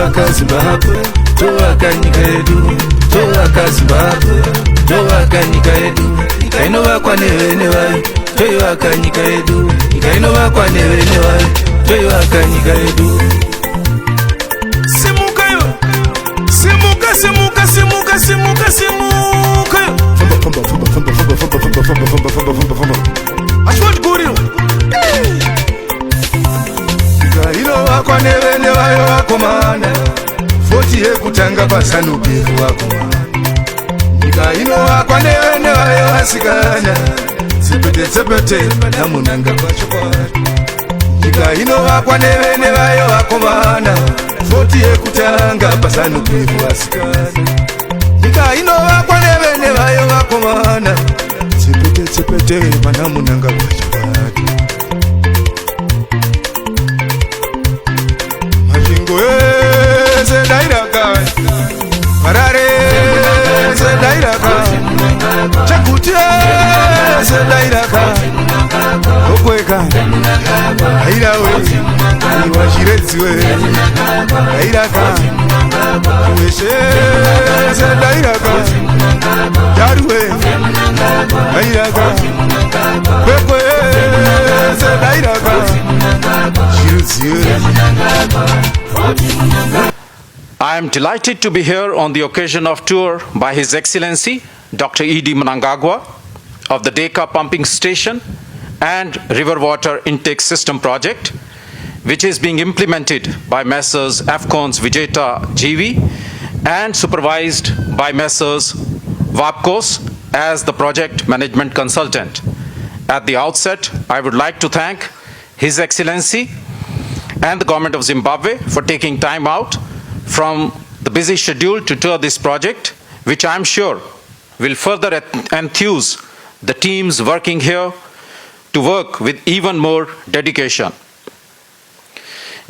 toaka Zimbabwe, toaka nyika yedu, toaka Zimbabwe, toaka nyika yedu, nyika inovakwa nevene vayo, toivaka nyika yedu, nyika inovakwa nevene vayo, toivaka nyika yedu. Simuka yo, simuka, simuka, simuka, simuka, simuka yo. Famba. Ashwat guriro. Nyika inovakwa nevene vayo vakomana, 40 yekutanga paZANU-PF vakomana. Nyika inovakwa nevene vayo vasikana, tsepete panamunanga kwachokwadi. Nyika inovakwa nevene vayo vakomana, 40 yekutanga paZANU-PF vasikana. Nyika inovakwa nevene vayo vakomana, tsepete panamunanga kwachokwadi. Majingo ese dairaka, Harare ese dairaka, Chakuti ese dairaka, Okweka airawe iwashiredziwe airaka, Weshe ese dairaka, Jaruwe airaka, Kwekwe ese dairaka, Shirudziwe. I am delighted to be here on the occasion of tour by His Excellency Dr. E.D. Mnangagwa of the Deka Pumping Station and River Water Intake System project, which is being implemented by Messrs. Afcons Vijeta GV and supervised by Messrs. Wapcos as the project management consultant. At the outset, I would like to thank His Excellency and the government of Zimbabwe for taking time out from the busy schedule to tour this project, which I am sure will further enthuse the teams working here to work with even more dedication.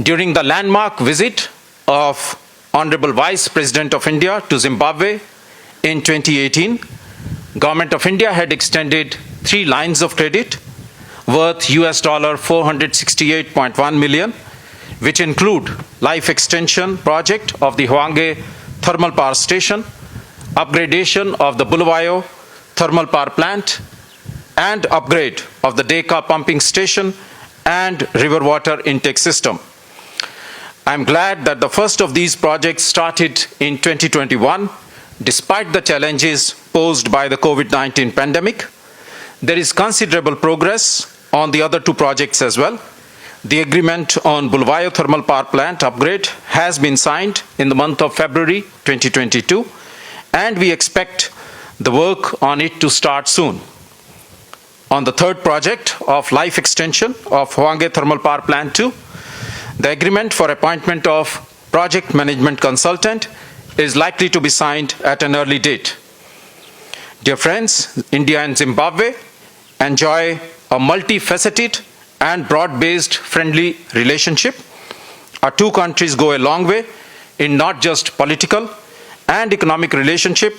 During the landmark visit of Honorable Vice President of India to Zimbabwe in 2018, Government of India had extended 3 lines of credit worth $468.1 million, which include life extension project of the Hwange Thermal Power Station, upgradation of the Bulawayo Thermal Power Plant, and upgrade of the Deka Pumping Station and River Water Intake System. I am glad that the first of these projects started in 2021, despite the challenges posed by the COVID-19 pandemic. There is considerable progress on the other 2 projects as well. The agreement on Bulawayo Thermal Power Plant upgrade has been signed in the month of February 2022, and we expect the work on it to start soon. On the 3rd project of life extension of Hwange Thermal Power Plant 2, the agreement for appointment of project management consultant is likely to be signed at an early date. Dear friends, India and Zimbabwe enjoy a multifaceted and broad-based friendly relationship. Our 2 countries go a long way in not just political and economic relationship,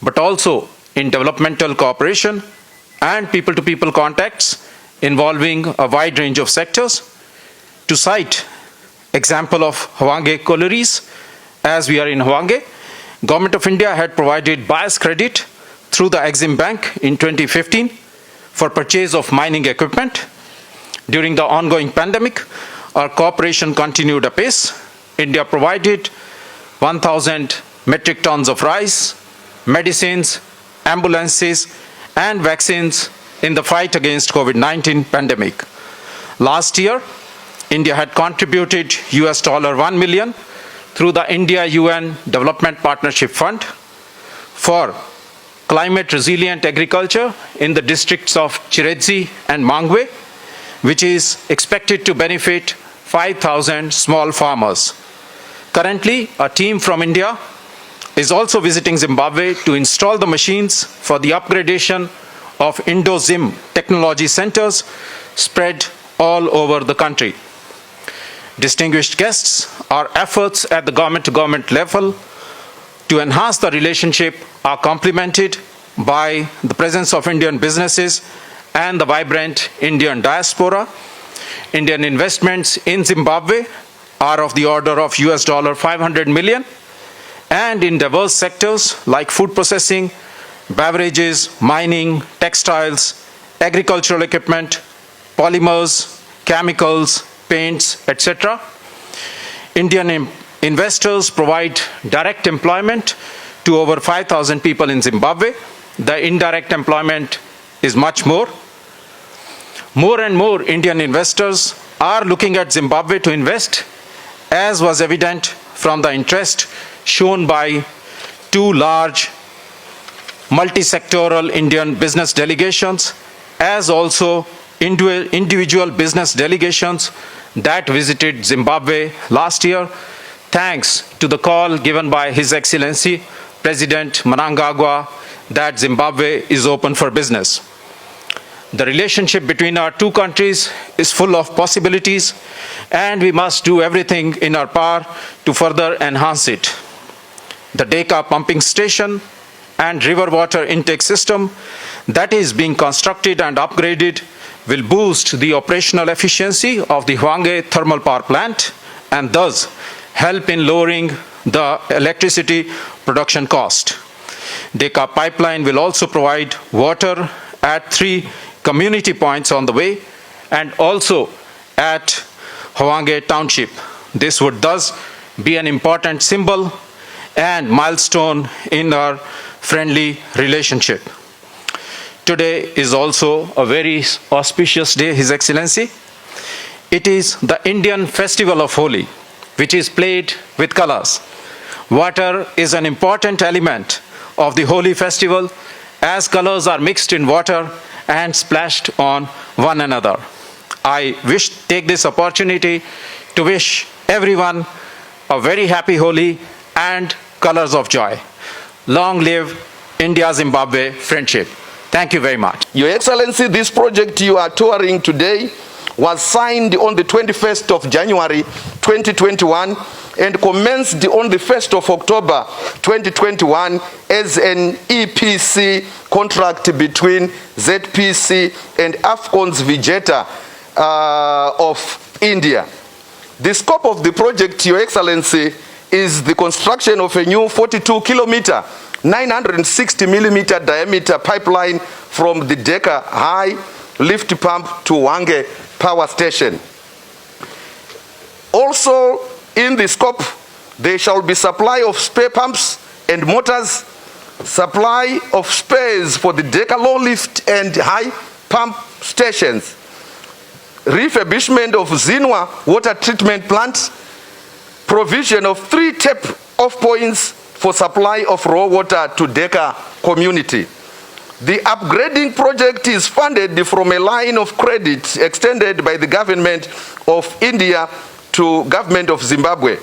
but also in developmental cooperation and people-to-people contacts involving a wide range of sectors. To cite example of Hwange collieries, as we are in Hwange, Government of India had provided buyer's credit through the Exim Bank in 2015 for purchase of mining equipment. During the ongoing pandemic, our cooperation continued apace. India provided 1,000 metric tons of rice, medicines, ambulances, and vaccines in the fight against COVID-19 pandemic. Last year, India had contributed $1 million through the India-UN Development Partnership Fund for climate resilient agriculture in the districts of Chiredzi and Mangwe, which is expected to benefit 5,000 small farmers. Currently, a team from India is also visiting Zimbabwe to install the machines for the upgradation of IndoZim technology centers spread all over the country. Distinguished guests, our efforts at the government-to-government level to enhance the relationship are complemented by the presence of Indian businesses and the vibrant Indian diaspora. Indian investments in Zimbabwe are of the order of $500 million, and in diverse sectors like food processing, beverages, mining, textiles, agricultural equipment, polymers, chemicals, paints, etc. Indian investors provide direct employment to over 5,000 people in Zimbabwe. The indirect employment is much more. More and more Indian investors are looking at Zimbabwe to invest, as was evident from the interest shown by two large multi-sectoral Indian business delegations, as also individual business delegations that visited Zimbabwe last year, thanks to the call given by His Excellency President Mnangagwa that Zimbabwe is open for business. The relationship between our two countries is full of possibilities, and we must do everything in our power to further enhance it. The Deka pumping station and river water intake system that is being constructed and upgraded will boost the operational efficiency of the Hwange thermal power plant and thus help in lowering the electricity production cost. Deka pipeline will also provide water at 3 community points on the way and also at Hwange Township. This would thus be an important symbol and milestone in our friendly relationship. Today is also a very auspicious day, His Excellency. It is the Indian festival of Holi, which is played with colors. Water is an important element of the Holi festival, as colors are mixed in water and splashed on one another. I take this opportunity to wish everyone a very happy Holi and colors of joy. Long live India-Zimbabwe friendship. Thank you very much. Your Excellency, this project you are touring today was signed on the 21st of January 2021 and commenced on the 1st of October 2021 as an EPC contract between ZPC and Afcons Vegeta of India. The scope of the project, Your Excellency, is the construction of a new 42-kilometer, 960-millimeter diameter pipeline from the Deka High lift pump to Hwange Power Station. Also, in the scope, there shall be supply of spare pumps and motors, supply of spares for the Deka low lift and high pump stations, refurbishment of Zinwa water treatment plant, provision of 3 tap-off points for supply of raw water to Deka community. The upgrading project is funded from a line of credit extended by the government of India to government of Zimbabwe.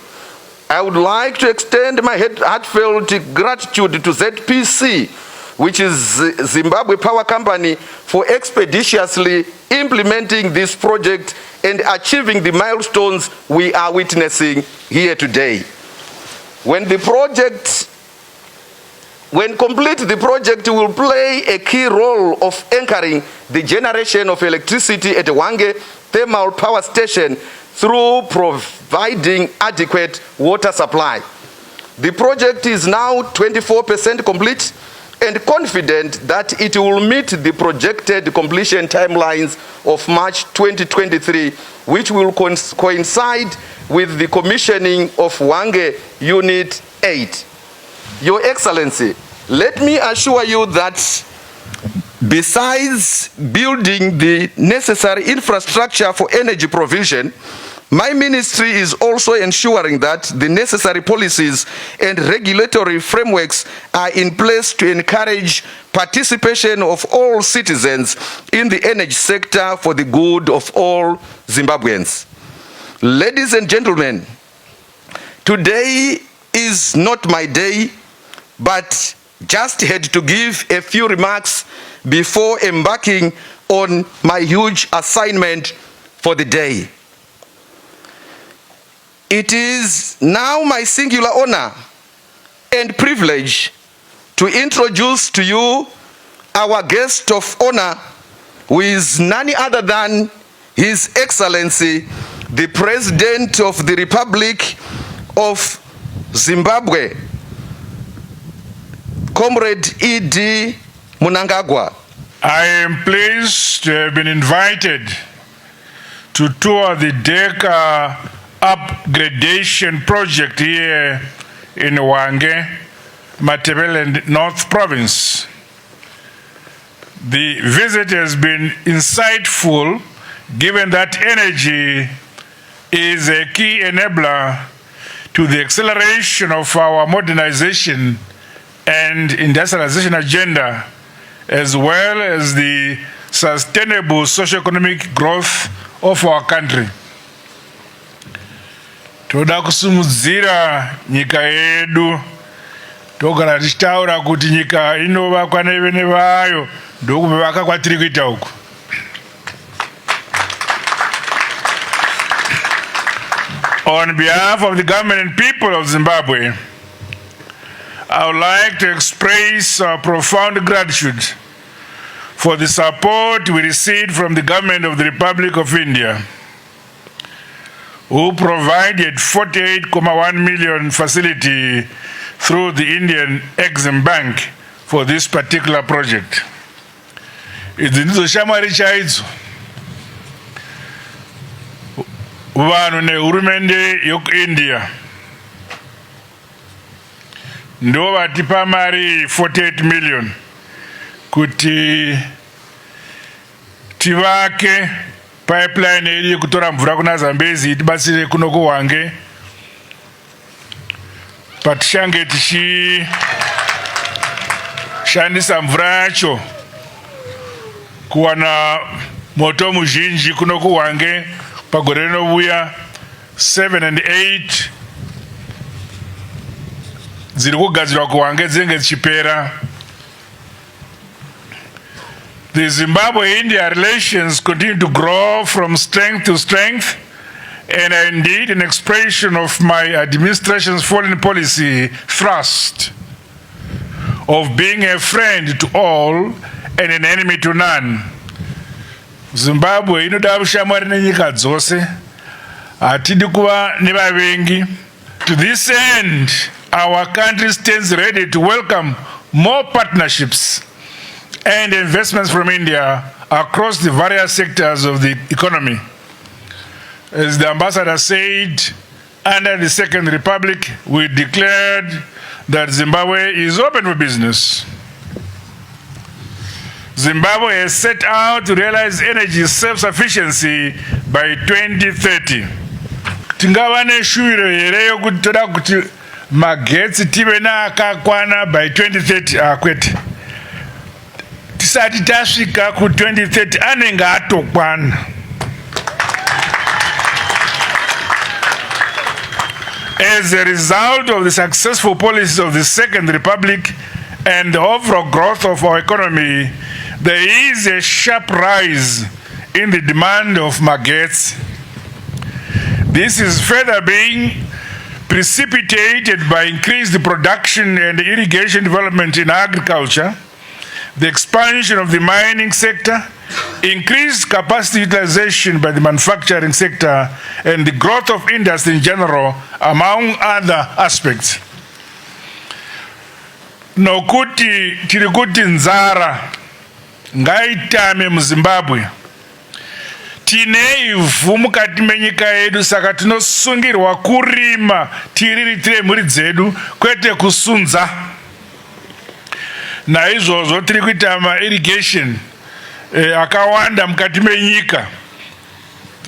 I would like to extend my heartfelt gratitude to ZPC, which is Zimbabwe Power Company, for expeditiously implementing this project and achieving the milestones we are witnessing here today. When complete, the project will play a key role of anchoring the generation of electricity at Hwange Thermal Power Station through providing adequate water supply. The project is now 24% complete and confident that it will meet the projected completion timelines of March 2023, which will coincide with the commissioning of Hwange Unit 8. Your Excellency, let me assure you that besides building the necessary infrastructure for energy provision, my ministry is also ensuring that the necessary policies and regulatory frameworks are in place to encourage participation of all citizens in the energy sector for the good of all Zimbabweans. Ladies and gentlemen, today is not my day, but just had to give a few remarks before embarking on my huge assignment for the day. It is now my singular honor and privilege to introduce to you our guest of honor, who is none other than His Excellency, the President of the Republic of Zimbabwe, Comrade E.D. Mnangagwa. I am pleased to have been invited to tour the Deka upgradation project here in Hwange, Matabeleland North Province. The visit has been insightful, given that energy is a key enabler to the acceleration of our modernization and industrialization agenda, as well as the sustainable socio-economic growth of our country. Toda kusumudzira nyika yedu, togara tichitaura kuti nyika inovakwa nevene vayo ndokuvaka kwatiri kuita uku. On behalf of the government and people of Zimbabwe, I would like to express our profound gratitude for the support we received from the government of the Republic of India, who provided 48.1 million facility through the Indian Exim Bank for this particular project. Idzi ndidzo shamwari chaidzo vanhu nehurumende yokuIndia ndo vatipa mari 48 million kuti tivake pipeline iri kutora mvura kuna Zambezi itibatsire kuno kuHwange patichange tichishandisa mvura yacho kuwana moto muzhinji kuno kuHwange pagore rinouya 7 and 8 dziri kugadzirwa kuHwange dzinenge dzichipera. The Zimbabwe-India relations continue to grow from strength to strength and are indeed an expression of my administration's foreign policy thrust of being a friend to all and an enemy to none. Zimbabwe inoda ushamwari nenyika dzose, hatidi kuva nevavengi. To this end, our country stands ready to welcome more partnerships and investments from India across the various sectors of the economy. As the ambassador said, under the Second Republic, we declared that Zimbabwe is open for business. Zimbabwe has set out to realize energy self-sufficiency by 2030. Tingava neshuwiro here yokuti toda kuti magetsi tive naakakwana by 2030 akwete. Tisati tasvika ku 2030 anenge atokwana. As a result of the successful policies of the Second Republic and the overall growth of our economy, there is a sharp rise in the demand of magetsi. This is further being precipitated by increased production and irrigation development in agriculture, the expansion of the mining sector, increased capacity utilization by the manufacturing sector, and the growth of industry in general, among other aspects. Nokuti tirikuti nzara ngaitame muZimbabwe, tine ivhu mukati menyika yedu, saka tinosungirwa kurima tiriritire mhuri dzedu kwete kusunza. Naizvozvo tiri kuita ma-irrigation akawanda mukati menyika.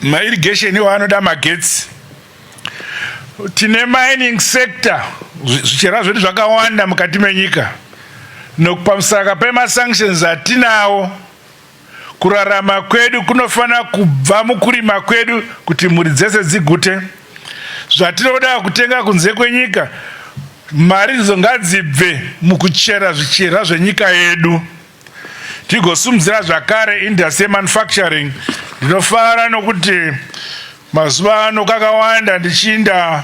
Ma-irrigation iwo anoda magetsi. Tine mining sector, zvichera zvedu zvakawanda mukati menyika. Nokupamusaka pema-sanctions atinawo, kurarama kwedu kunofana kubva mukurima kwedu kuti mhuri dzese dzigute. Zvatinoda kutenga kunze kwenyika, mari idzo ngadzibve mukuchera zvichera zvenyika yedu. Tigosimudzira zvakare industry yemanufacturing. Ndinofara nokuti mazuva ano kakawanda ndichinda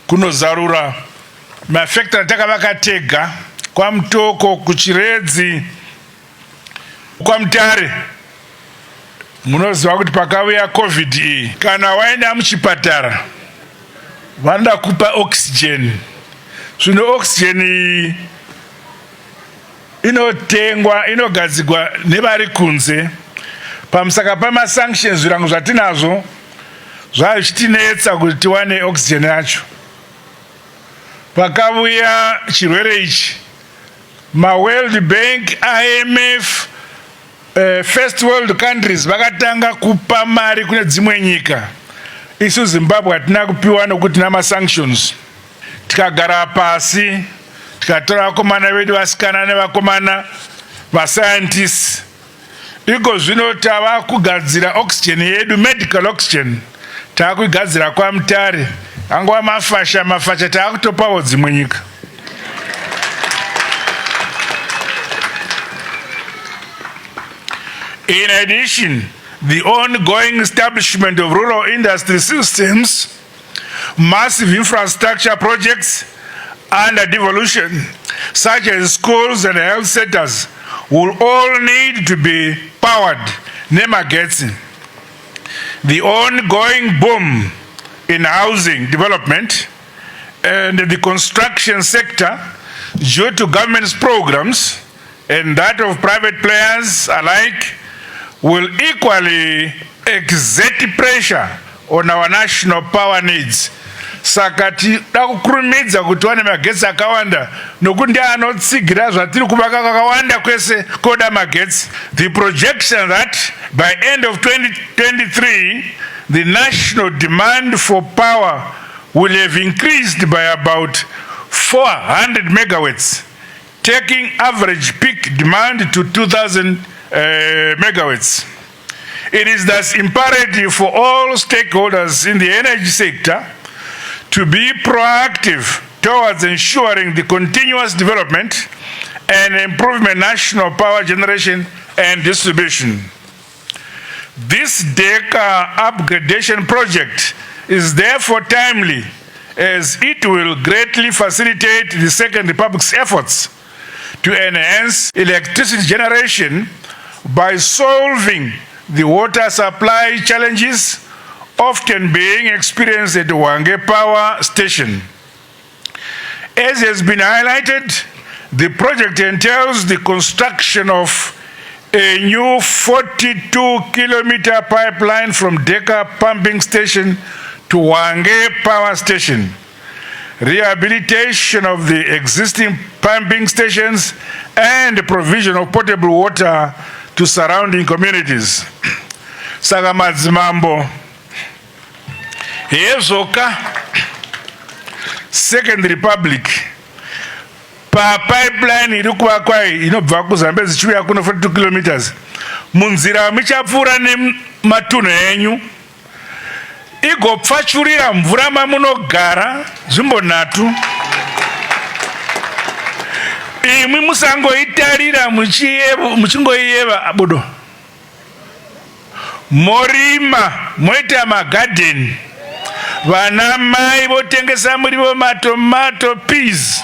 kunozarura mafactory atakavaka tega, kwaMutoko, kuChiredzi, kwaMutare. Munoziva kuti pakauya COVID iyi, kana waenda muchipatara vanoda kupa oxygen. Zvino oxygen iyi inotengwa, inogadzirwa nevari kunze. Pamusaka pamasanctions zvirango zvatinazvo zvazvichitinetsa kuti tiwane oxygen yacho. Pakauya chirwere ichi, World Bank, IMF, first world countries vakatanga kupa mari kune dzimwe nyika. Isu Zimbabwe hatina kupiwa nokuti nama sanctions. Tikagara pasi, tikatora vakomana vedu vasikana nevakomana vascientists. Iko zvino tava kugadzira oxygen yedu, medical oxygen. Tava kuigadzira kwa Mutare. Angova mafasha tava kutopawo dzimwe nyika. In addition, the ongoing establishment of rural industry systems, massive infrastructure projects under devolution, such as schools and health centers, will all need to be powered. Nemagetsi. The ongoing boom in housing development and the construction sector due to government's programs and that of private players alike will equally exert pressure on our national power needs. Saka tida kukurumidza kuti wane magetsi akawanda nokuti ndiye anotsigira zvatiri kuvaka kakawanda kwese koda magetsi. The projection that by end of 2023 the national demand for power will have increased by about 400 megawatts, taking average peak demand to 2,000 megawatts. It is thus imperative for all stakeholders in the energy sector to be proactive towards ensuring the continuous development and improvement national power generation and distribution. This DECA upgradation project is therefore timely, as it will greatly facilitate the Second Republic's efforts to enhance electricity generation by solving the water supply challenges often being experienced at the Hwange Power Station. As has been highlighted, the project entails the construction of a new 42-kilometer pipeline from DECA pumping station to Hwange Power Station, rehabilitation of the existing pumping stations, and the provision of potable water to surrounding communities. Saka madzimambo yezoka Second Republic pa pipeline iri kuvakwa inobva kuZambezi ichiuya kuno 42 kilometers munzira muchapfuura nematunhu enyu igopfachurira mvura mamunogara zvimbonhatu. Imwi musangoitarira muchingoiyeva budo. Morima moita magarden. Vana mai votengesa murivo, matomato, peas.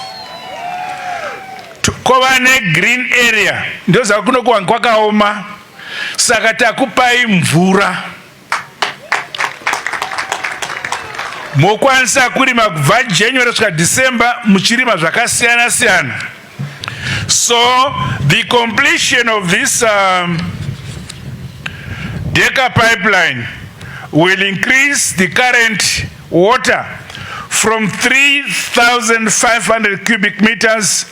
Kova ne green area. Ndoza kuno kwakaoma. Saka takupai mvura. Mokwanisa kurima kubva January kusvika December muchirima zvakasiyana siyana. So the completion of this DECA pipeline will increase the current water from 3,500 cubic meters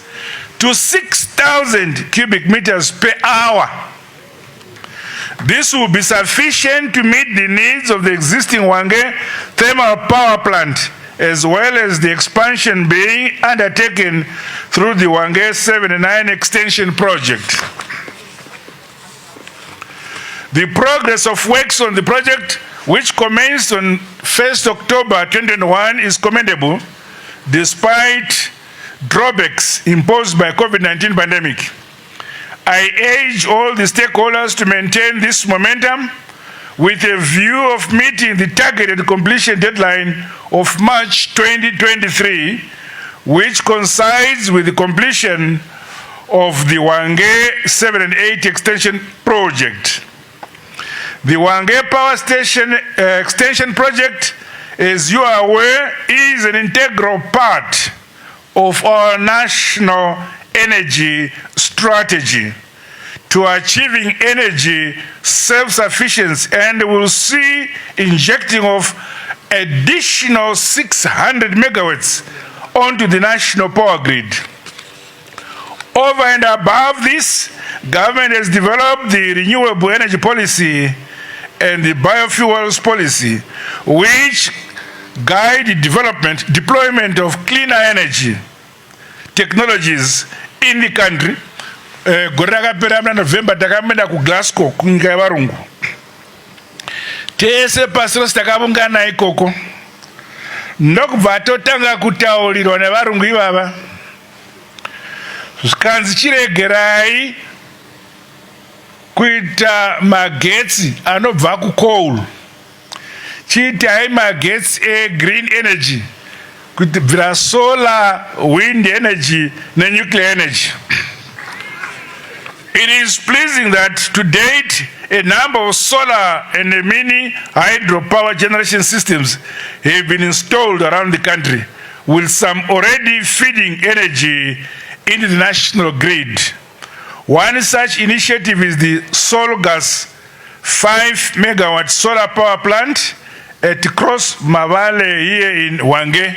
to 6,000 cubic meters per hour. This will be sufficient to meet the needs of the existing Hwange thermal power plant, as well as the expansion being undertaken through the Hwange 7 and 9 extension project. The progress of works on the project, which commenced on 1st October 2021, is commendable despite drawbacks imposed by COVID-19 pandemic. I urge all the stakeholders to maintain this momentum with a view of meeting the targeted completion deadline of March 2023, which coincides with the completion of the Hwange 7 and 8 extension project. The Hwange Power Station Extension Project, as you are aware, is an integral part of our national energy strategy to achieving energy self-sufficiency, and will see injecting of additional 600 megawatts onto the national power grid. Over and above this, government has developed the renewable energy policy and the biofuels policy, which guide the deployment of cleaner energy technologies in the country. Gore rakapera muna November takamenda ku Glasgow kunyika yevarungu. Tese pasi rose takavungana ikoko. Ndokubva totanga kutaurirwa nevarungu ivava. Zvikanzi chiregerai kuita magetsi anobva kucoal. Chiitai magetsi green energy, kubvira solar, wind energy nuclear energy. It is pleasing that to date a number of solar and mini hydropower generation systems have been installed around the country, with some already feeding energy into the national grid. One such initiative is the Solgas 5 megawatt solar power plant at Cross Mavale here in Hwange,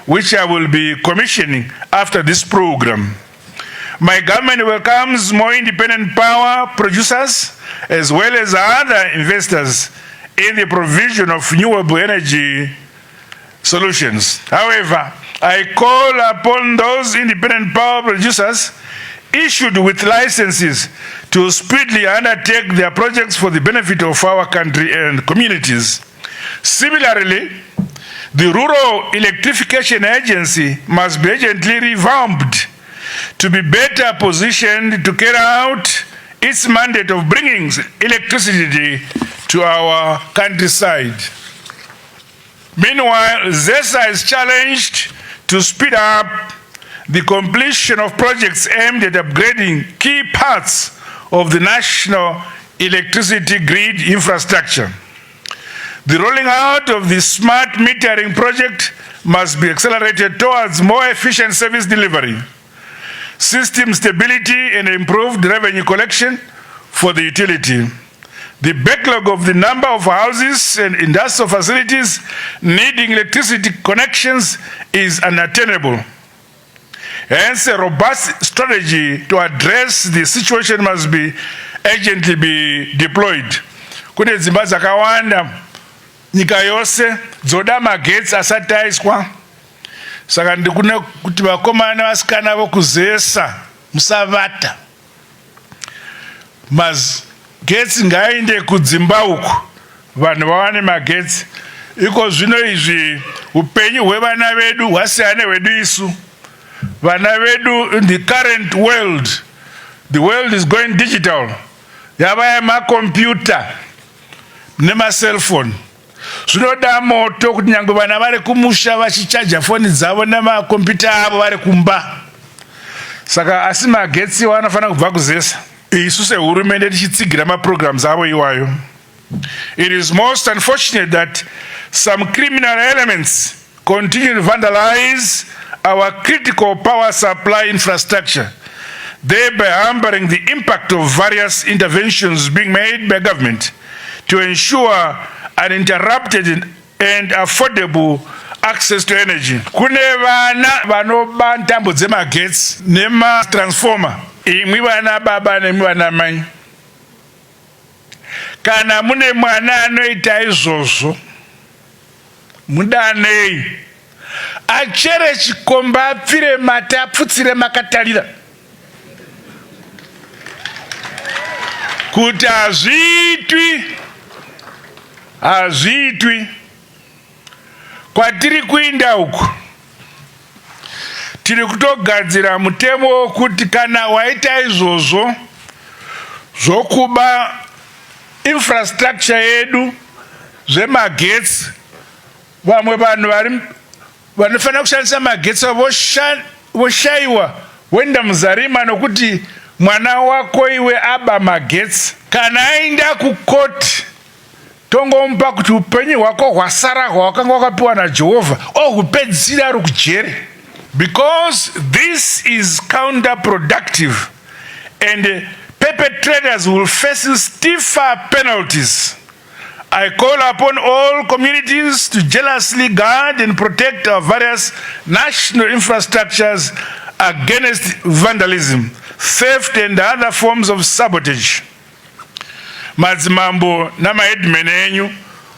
which I will be commissioning after this program. My government welcomes more independent power producers as well as other investors in the provision of renewable energy solutions. However, I call upon those independent power producers issued with licenses to speedily undertake their projects for the benefit of our country and communities. Similarly, the Rural Electrification Agency must be urgently revamped to be better positioned to carry out its mandate of bringing electricity to our countryside. Meanwhile, ZESA is challenged to speed up the completion of projects aimed at upgrading key parts of the national electricity grid infrastructure. The rolling out of the smart metering project must be accelerated towards more efficient service delivery, system stability, and improved revenue collection for the utility. The backlog of the number of houses and industrial facilities needing electricity connections is unattainable. Hence, a robust strategy to address the situation must be urgently be deployed. Kune dzimba dzakawanda nyika yose dzoda magetsi asati aiswa. Saka ndikune kuti vakomana vasikana vokuzesa musavata. Magetsi ngaende kudzimba uku vanhu vawane magetsi. Iko zvino izvi upenyu hwevana vedu hwasiyana hwedu isu. Vana vedu in the current world, the world is going digital. Yava makompyuta nema cellphone. Zvinoda moto kuti nyangwe vana vari kumusha vachichaja foni dzavo nemakompyuta avo vari kumba. Saka asi magetsi vanofana kubva kuzesa. Isu sehurumende tichitsigira maprograms avo iwayo. It is most unfortunate that some criminal elements continue to vandalize our critical power supply infrastructure, thereby hampering the impact of various interventions being made by government to ensure uninterrupted and affordable access to energy. Kune vana vanoba ntambo dzemagetsi nema transformer. Imwi vana baba nemwi vana mai. Kana mune mwana anoita izvozvo, mudanei. Achere chikomba apfire mata apfutsire makatarira. Kuti hazviitwi kwatiri kuinda uku. Tiri kutogadzira mutemo wokuti kana waita izvozvo zvokuba infrastructure yedu zvemagetsi, vamwe vanhu vari vanofanira kushandisa magetsi voshaiwa wenda muzarima nokuti mwana wako iwe aba magetsi. Kana aenda kukoti tongompa kuti upenyu hwako hwasara hwawakanga wakapiwa naJehovha ohupedzisira ari kujere, because this is counterproductive and perpetrators will face stiffer penalties. I call upon all communities to jealously guard and protect our various national infrastructures against vandalism, theft and other forms of sabotage. Madzimambo na maheadmen enyu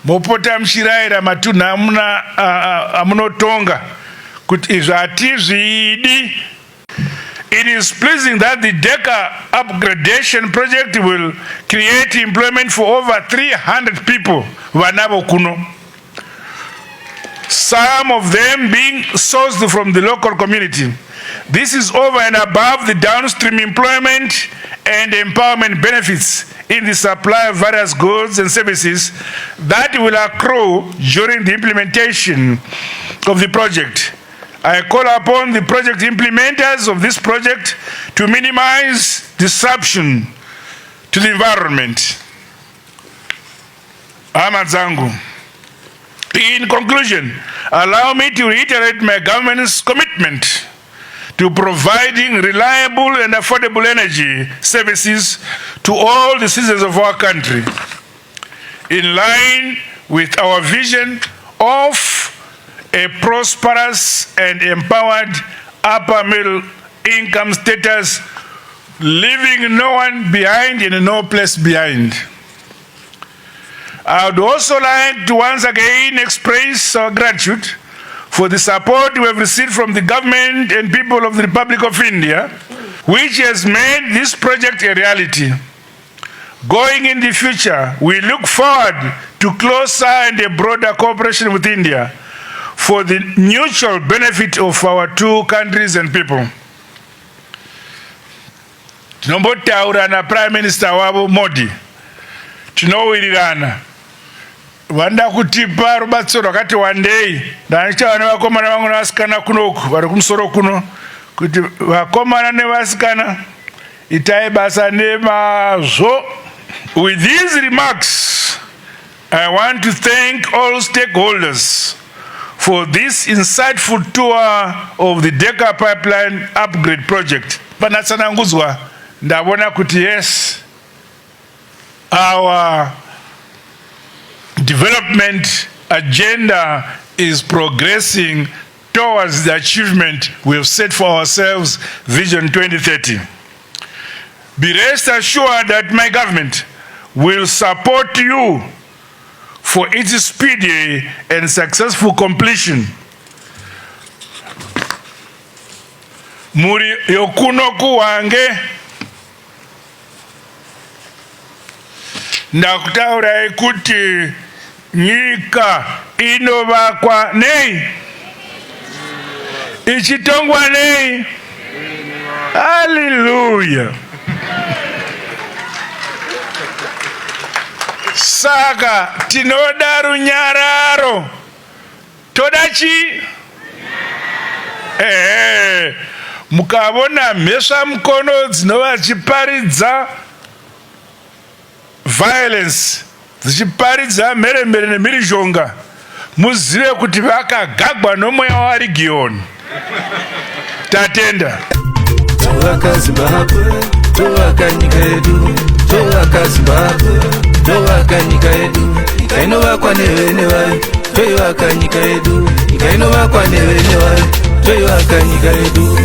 mopota mshiraira matuna amunotonga kuti izvo hatizvidi. It is pleasing that the DECA upgradation project will create employment for over 300 people, vanavo kuno. Some of them being sourced from the local community. This is over and above the downstream employment and empowerment benefits in the supply of various goods and services that will accrue during the implementation of the project. I call upon the project implementers of this project to minimize disruption to the environment. Amadzangu. In conclusion, allow me to reiterate my government's commitment to providing reliable and affordable energy services to all the citizens of our country, in line with our vision of a prosperous and empowered upper middle income status, leaving no one behind and no place behind. I would also like to once again express our gratitude for the support we have received from the government and people of the Republic of India, which has made this project a reality. Going in the future, we look forward to closer and a broader cooperation with India for the mutual benefit of our two countries and people. Tinombotaura na Prime Minister wavo Modi. Tinowirirana. Vanda kutipa rubatsiro rwakati wandei. Ndanichawana vakomana vangu nevasikana kunoku vari kumusoro kuno kuti vakomana nevasikana itai basa nemazvo. With these remarks, I want to thank all stakeholders for this insightful tour of the DECA pipeline upgrade project. Panatsananguzwa ndabona kuti yes, our development agenda is progressing towards the achievement we have set for ourselves, Vision 2030. Be rest assured that my government will support you for its speedy and successful completion. Muri yokunoku wange ndakutaura kuti nyika inovakwa nei, ichitongwa nei. Hallelujah. Saka tinoda runyararo. Todachi? Mukavona mhesva mukono dzinova dzichiparidza violence, dzichiparidza mheremhere nemhirizhonga, muzive kuti vakagagwa nomweya waRegion. Tatenda. Toaka Zimbabwe, toaka nyika yedu, toaka Zimbabwe, toaka nyika yedu, nyika inovakwa nevene vayo, toivaka nyika yedu, nyika inovakwa nevene vayo, toivaka nyika yedu.